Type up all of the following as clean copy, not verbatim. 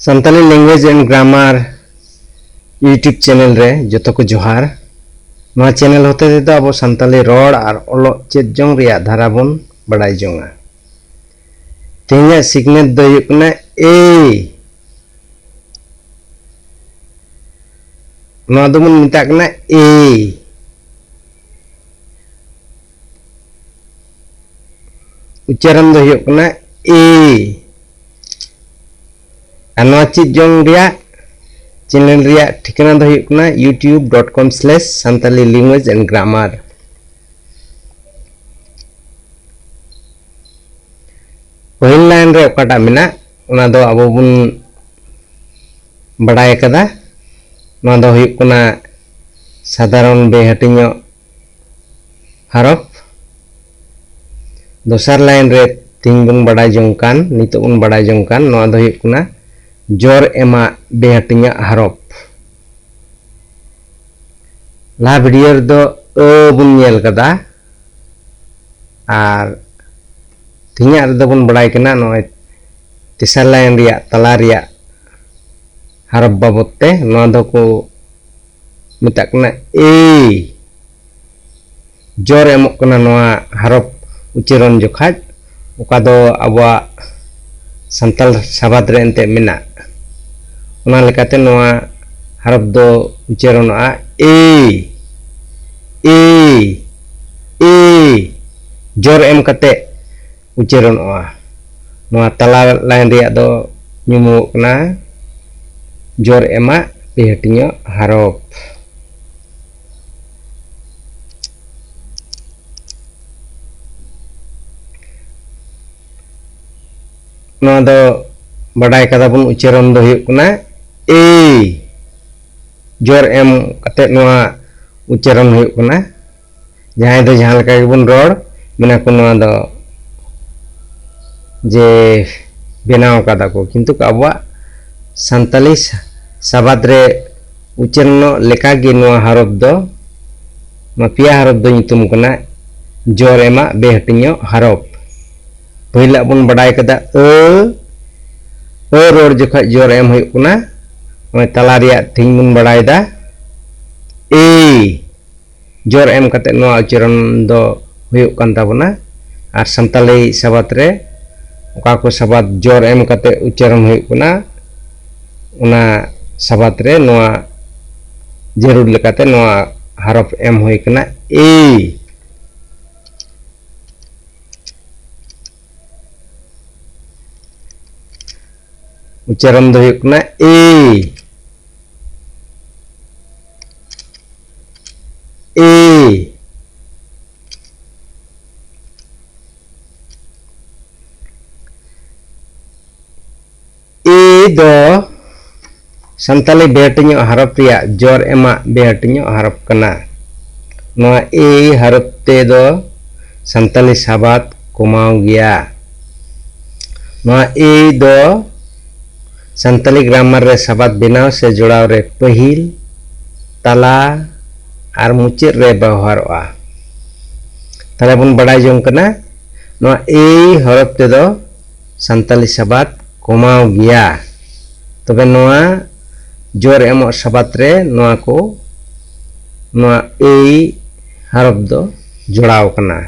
Santali language and grammar YouTube channel रे जोतो को जोहार नवा चैनल होते तो अब संताली रोड और ओलो चेत जोंग रिया धारा बन बड़ाई जोंगा तेंगा सिग्नेट दो युकना ए नवा दो मन मिताकना ए उच्चारण दो युकना ए नवा चेत जोंग रिया चैनल रिया ठिकाना दो हुकना youtube.com/santali language and grammar पहिल लाइन रे ओकाटा मेना ओना दो अब बुन बड़ाय कदा नवा दो हुकना साधारण बेहटिनो हरफ दोसर लाइन रे तीन बुन बड़ाय जोंकान नितो बुन बड़ाय जोंकान नवा दो हुकना जोर एमा बेहटिnya harop la video do bun nyel kada ar tinya do bun badai kena noy tisar lain ria tala ria harap babot te no do ko mitak na e jor emok kena noa harap uciron jokhat uka do abwa santal sabat re ente mina ona lekate noa harap do ucaron a e jor em kate ucaron a noa tala lain ria do nyumu kena jor ema behatinya harap noa do badai kata pun ucaron do huyuk kena ए जोर M कते नोआ उच्चारण हुयुक कना जहां दो जहां लका बन रोड मेना को नोआ दो जे बेनाव कादा को किंतु अबवा संताली साबाद रे उच्चारण लेका गे नोआ हरफ दो मापिया हरफ दो नितुम कना जोर एमा बेहटिनो हरफ पहिला बन बडाय कदा रोड जखा जोर एम हुयुक कना तला थिंग बन बड़ाई दा ए जोर एम कते नो उच्चारण दो हुयुक कान ताबना आर संताली साबात रे ओका को साबात जोर एम कते उच्चारण हुयुक कना उना साबात रे नो जरूर लेकाते नो हरफ एम हुई कना ए उच्चारण दो हुयुक कना ए दो संताली बेहटिनो हरफ रिया जोर एमा बेहटिनो हरफ कना नोआ ए हरफ ते दो संताली साबात कुमाव गया नोआ ए दो संताली ग्रामर रे साबात बेनाव से जोड़ाव रे पहिल तला आर मुचाद रे व्यवहारोआ ताले बन बड़ाई जोंग कना नोआ ए हरफ ते दो संताली साबात कुमाव गया तबे नोआ जोर एमो साबात रे नोआ को नोआ ए हरफ दो जोड़ाव कना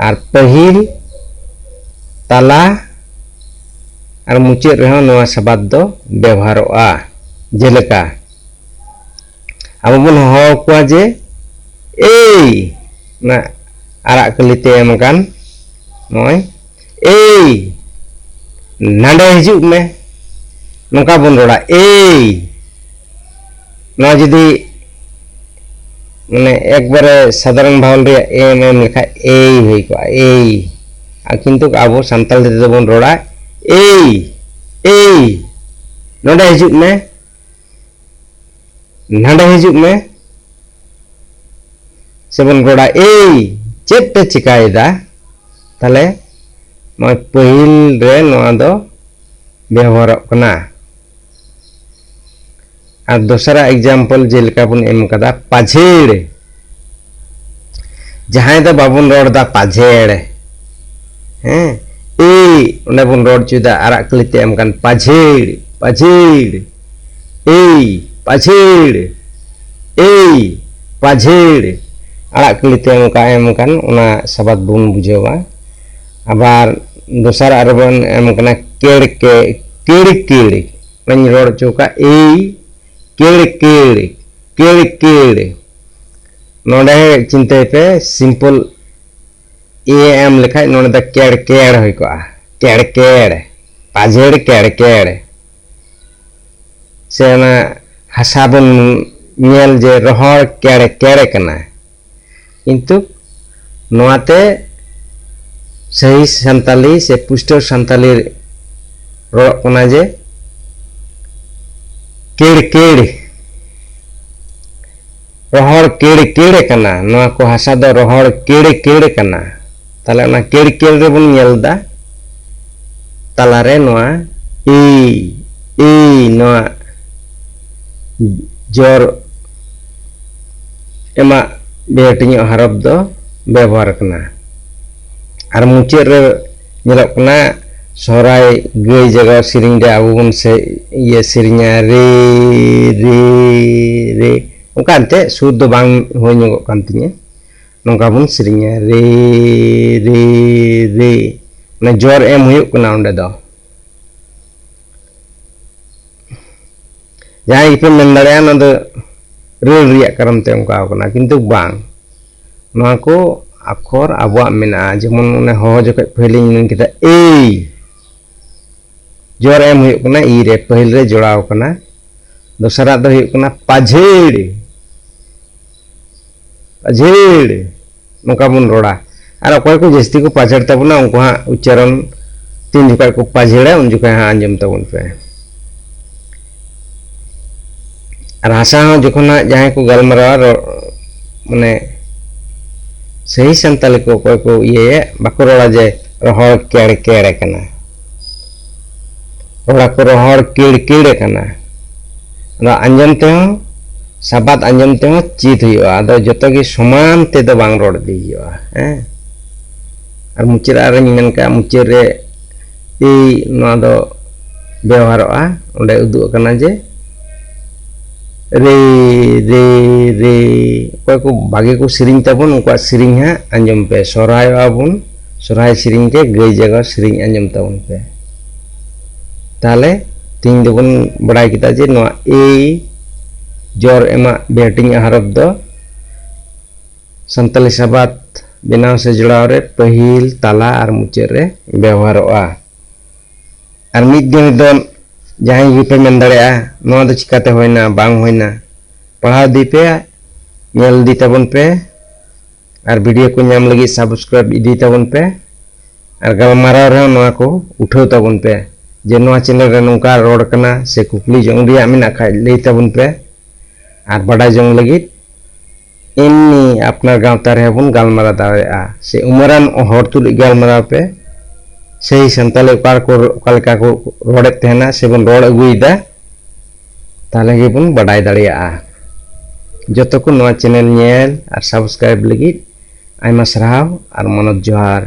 आर पहिल तला आर मुचाद रे नोआ साबात दो व्यवहारोआ जेलेका अब बन हो को जे ए ना आरा कलिते एमकान नय ए नांडे हिजुक में नौका बन रोड़ा ए ना जदि माने एक बारे साधारण भावल रे एम एम लिखा ए होई को ए किंतु आबो संताल दे बन रोड़ा ए नोडे हिजुक में नांडे हिजुक में सेबन रोड़ा ए चेत पे चिकायदा ताले मैं पहिल रे नोआ दो व्यवहार कना और दूसरा एग्जाम्पल जेलका बन एम कदा पाझेड़ जहां दो बाबन रोड़ दा पाझेड़ हैं ᱚᱸᱰᱮ ᱵᱚᱱ ᱨᱚᱲ ᱦᱚᱪᱚᱭᱮᱫᱟ ᱟᱨᱟᱜ ᱠᱟᱹᱞᱤᱛᱮ ᱮᱢ ᱠᱟᱱ ᱯᱟᱡᱷᱮᱲ ᱯᱟᱡᱷᱮᱲ ᱯᱟᱡᱷᱮᱲ ᱯᱟᱡᱷᱮᱲ arak kelite MKM kan ona sabat bun bujawa abar dosar arbon em kana kiri menyror cuka kiri node cinta pe simple am lekhai node da ker hoy ko ker pajher ker se ona hasabun nyel je rohor ker kana किंतु नोआते सही संताली से पुष्ट संताली रोकना जे केड़ रोहर केड़ कना नोआ को हासा दो रोहर केड़ कना ताले ना केड़ रे बन नेलदा तालारे नोआ ई नोआ जोर एमा बेटिंग हरफ दो व्यवहार करना और मुचाद रे नेलक कना सोहराय गई जगह सिरिंग रे आबो बन से ये सिरिंगा रे ओकानते सुर दो बांग होय ᱧᱚᱜ कान तिने नोंका बन सिरिंगा रे ने जोर एम हुयुक कना ओंडे दो जहां इपे मेन दाड़ेया न दो रेल रिया कारण ते उनका कना किंतु बांग नोआ को अक्षर आबुआ मेना जेमन उन्हें हो जके पहले इन किता ए जोर एम हुयुक कना ई रे पहले रे जोड़ाव कना दोसरा दो हुयुक कना पाझेड़ नोका बन रोड़ा और अकोय को जस्ती को पाझेड़ तबना उनको हां उच्चारण तीन जुका को पाझेड़ा उन जुका हां अंजम तबन पे और हासा जोखना जहां को गलमरा माने सही संताली को कोई को ये बाको रोड़ा जे रोहर केड़ कना रोड़ा को रोहर केड़ कना अदा अंजम ते हो साबात अंजम ते हो चित हुआ अदा जतो की समान ते दो बांग रोड़ दी हुआ हैं और मुचरा रे निनन का मुचरे ई नो दो व्यवहारआ ओंडे उदु कना जे रे कोई को बागे को सिरिंग तबन उनका सिरिंग है अंजम पे सोराय आबुन सोराय सिरिंग के गई जगह सिरिंग अंजम तबन पे ताले तीन दोबन बड़ाई किता जे नो ए जोर एमा बेटिंग हरफ दो संताली साबात बनाव से जुड़ाव रे पहिल ताला और मुचाद रे व्यवहारआ और मिद दिन दो जहां पे मेन दाड़ेया नोआ दो चिकाते होइना बांग होइना पढ़ाव दी पे नेल दी तबन पे और वीडियो को नाम लगी सब्सक्राइब दी तबन पे और गलमाराव रे नोआ को उठाव तबन पे जे नोआ चैनल रे नोका रोड कना से कुकली जंग रिया मेना खाय लई तबन पे और बड़ा जंग लगी इन्नी अपना गांवता रे बन गलमारा दाड़ेया से उमरान हर तुल गलमाराव पे सही संताली उकालका को रोड़े तेना से बन रोड़ अगुईदा ताले गे बन बड़ाई दाड़ेया जतो को नोआ चैनल नेल और सब्सक्राइब लगी आयमा सराव और मनोज जोहार।